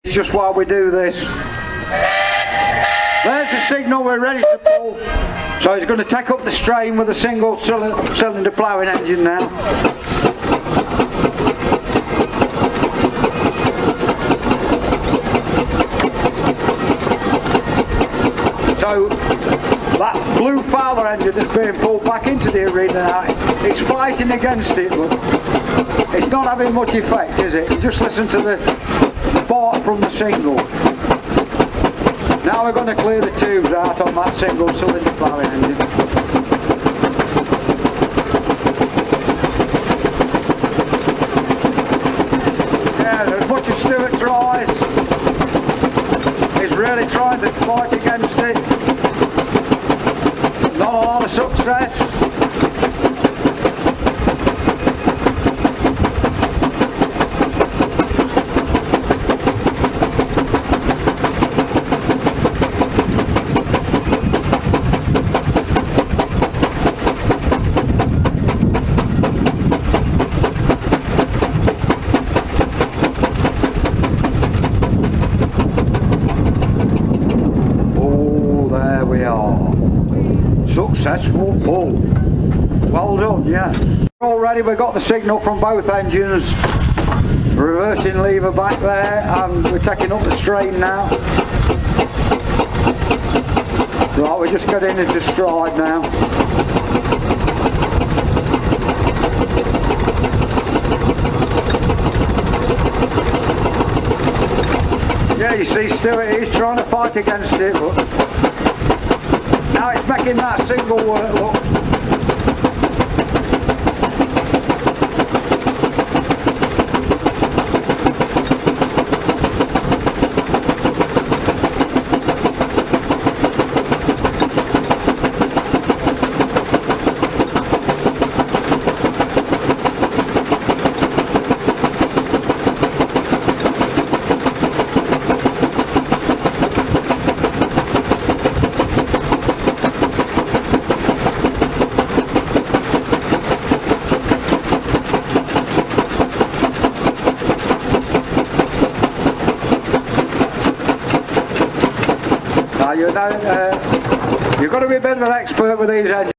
It's just while we do this. There's the signal, we're ready to pull. So it's going to take up the strain with a single cylinder ploughing engine now. So that blue Fowler engine that's being pulled back into the arena now, it's fighting against it, but it's not having much effect, is it? Just listen to the bark from the single. Now we're going to clear the tubes out on that single cylinder ploughing engine. Yeah, as much as Stuart tries, he's really trying to fight against it. Not a lot of success. Successful pull. Well done, yeah. Already we've got the signal from both engines. Reversing lever back there, and we're taking up the strain now. Right, we're just getting into stride now. Yeah, you see Stuart, he's trying to fight against it, but now it's making that single work, look. You've got to be a bit of an expert with these engines.